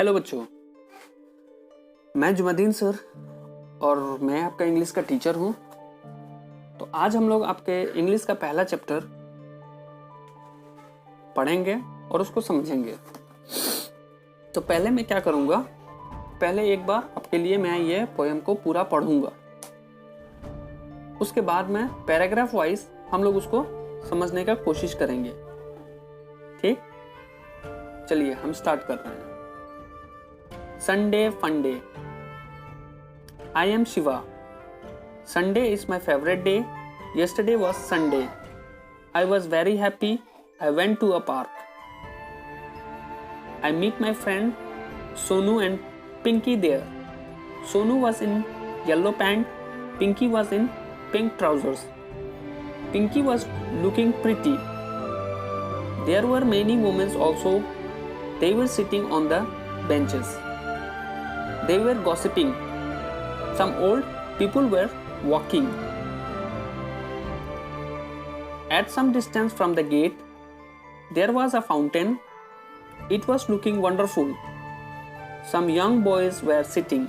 Hello बच्चों, मैं जुमैदीन sir और मैं आपका इंग्लिश का टीचर हूँ। तो आज हम लोग आपके इंग्लिश का पहला चैप्टर पढ़ेंगे और उसको समझेंगे। तो पहले मैं क्या करूँगा, पहले एक बार आपके लिए मैं ये पोएम को पूरा पढ़ूँगा। उसके बाद में पैराग्राफ वाइज हम लोग उसको समझने का कोशिश करेंगे। ठीक, चलिए हम स्टार्ट कर रहे हैं। Sunday fun day. I am Shiva. Sunday is my favorite day. Yesterday was Sunday. I was very happy. I went to a park. I meet my friend Sonu and Pinky there. Sonu was in yellow pant. Pinky was in pink trousers. Pinky was looking pretty. There were many moments also. They were sitting on the benches. They were gossiping. Some old people were walking. At some distance from the gate, there was a fountain. It was looking wonderful. Some young boys were sitting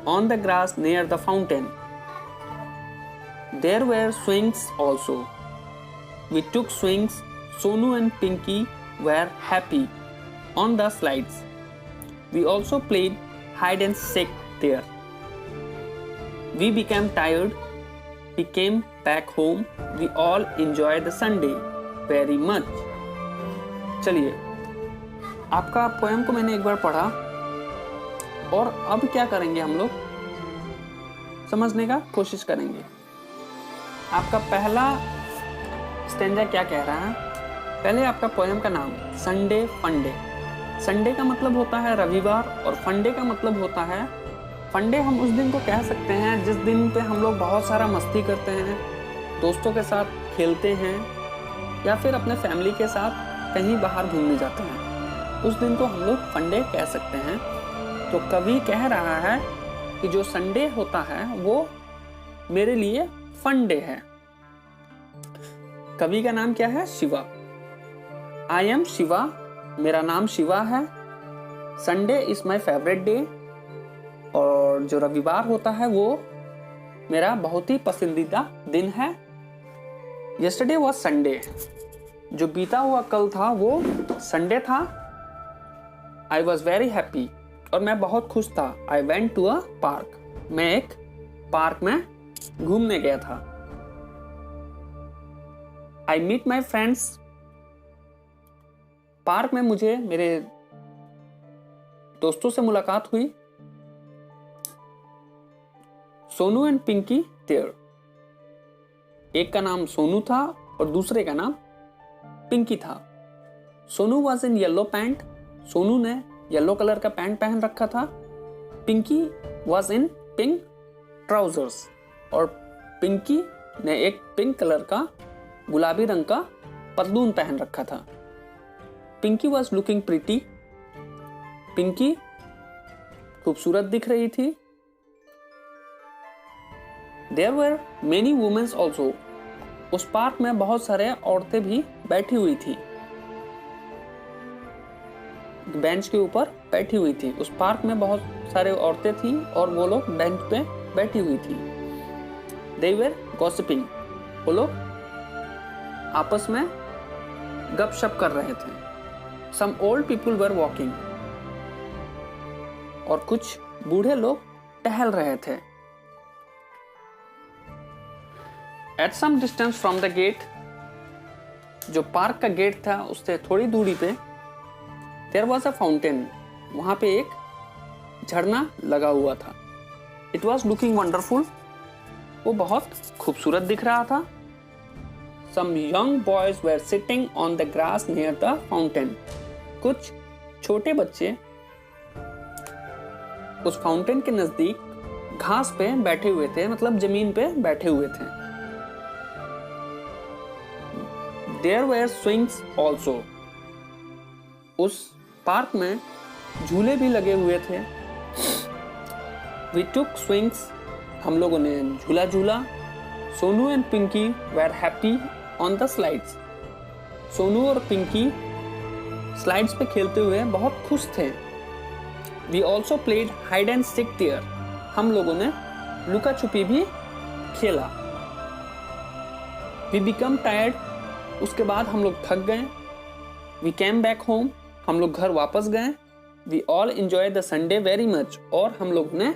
on the grass near the fountain. There were swings also. We took swings. Sonu and Pinky were happy on the slides. We also played hide and seek there. We became tired. We came back home. We all enjoyed the Sunday very much. चलिए, आपका poem को मैंने एक बार पढ़ा और अब क्या करेंगे, हम लोग समझने का कोशिश करेंगे। आपका पहला स्टेंजा क्या कह रहा है? पहले आपका पोएम का नाम संडे फन डे। संडे का मतलब होता है रविवार और फंडे का मतलब होता है, फंडे हम उस दिन को कह सकते हैं जिस दिन पे हम लोग बहुत सारा मस्ती करते हैं, दोस्तों के साथ खेलते हैं या फिर अपने फैमिली के साथ कहीं बाहर घूमने जाते हैं। उस दिन को हम लोग फंडे कह सकते हैं। तो कवि कह रहा है कि जो संडे होता है वो मेरे लिए फन डे है। कवि का नाम क्या है? शिवा। आई एम शिवा, मेरा नाम शिवा है। Sunday is my favourite day, और जो रविवार होता है वो मेरा बहुत ही पसंदीदा दिन है। यस्टरडे वॉज संडे, जो बीता हुआ कल था वो संडे था। आई वॉज वेरी हैप्पी, और मैं बहुत खुश था। I went to a park, मैं एक पार्क में घूमने गया था। I meet my friends, park में मुझे मेरे दोस्तों से मुलाकात हुई। सोनू एंड पिंकी देयर, एक का नाम सोनू था और दूसरे का नाम पिंकी था। Sonu was in yellow pant, Sonu ने येलो कलर का पैंट पहन रखा था। Pinky was in pink trousers, और पिंकी ने एक पिंक कलर का गुलाबी रंग का पतलून पहन रखा था। Pinky was looking pretty, Pinky खूबसूरत दिख रही थी। There were many womens also, उस पार्क में बहुत सारे औरतें भी बैठी हुई थी, बेंच के ऊपर बैठी हुई थी। उस पार्क में बहुत सारे औरतें थी और वो लोग बेंच पे बैठी हुई थी। दे वर गॉसिपिंग, वो लोग आपस में गपशप कर रहे थे। Some old people were walking, और कुछ बूढ़े लोग टहल रहे थे। At some distance from the gate, जो पार्क का गेट था उससे थोड़ी दूरी पे, there was a fountain, वहां पे एक झरना लगा हुआ था। It was looking wonderful, वो बहुत खूबसूरत दिख रहा था। Some young boys were sitting on the grass near the fountain, कुछ छोटे बच्चे उस फाउंटेन के नजदीक घास पे बैठे हुए थे, मतलब जमीन पे बैठे हुए थे। There were swings also, उस पार्क में झूले भी लगे हुए थे। We took swings, हम लोगों ने झूला झूला। Sonu and Pinky were happy on the slides, Sonu और पिंकी स्लाइड्स पे खेलते हुए बहुत खुश थे। We also played hide and seek there, हम लोगों ने लुका छुपी भी खेला। वी बिकम टायर्ड, उसके बाद हम लोग थक गए। वी कैम बैक होम, हम लोग घर वापस गए। We all enjoy the Sunday very much, और हम लोग ने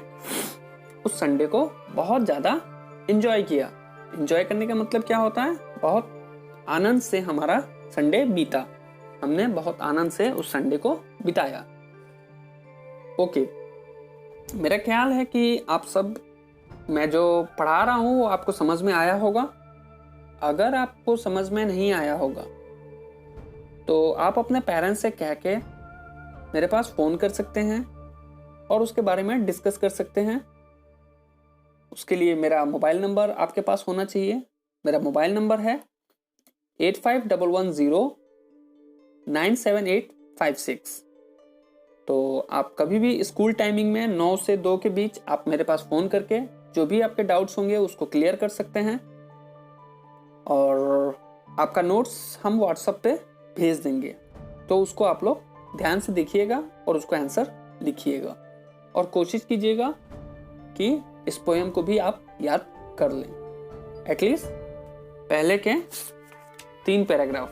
उस संडे को बहुत ज़्यादा एंजॉय किया। एंजॉय करने का मतलब क्या होता है? बहुत आनंद से हमारा संडे बीता, हमने बहुत आनंद से उस संडे को बिताया। ओके, मेरा ख्याल है कि आप सब, मैं जो पढ़ा रहा हूँ वो आपको समझ में आया होगा। अगर आपको समझ में नहीं आया होगा तो आप अपने पेरेंट्स से कह के मेरे पास फ़ोन कर सकते हैं और उसके बारे में डिस्कस कर सकते हैं। उसके लिए मेरा मोबाइल नंबर आपके पास होना चाहिए। मेरा मोबाइल नंबर है 8511097856। तो आप कभी भी स्कूल टाइमिंग में 9 से 2 के बीच आप मेरे पास फ़ोन करके जो भी आपके डाउट्स होंगे उसको क्लियर कर सकते हैं, और आपका नोट्स हम व्हाट्सएप पे भेज देंगे। तो उसको आप लोग ध्यान से देखिएगा और उसको आंसर लिखिएगा, और कोशिश कीजिएगा कि इस पोएम को भी आप याद कर लें, एटलीस्ट पहले के 3 पैराग्राफ,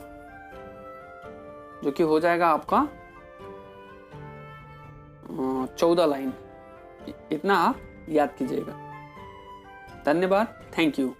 जो कि हो जाएगा आपका 14 लाइन। इतना आप याद कीजिएगा। धन्यवाद, थैंक यू।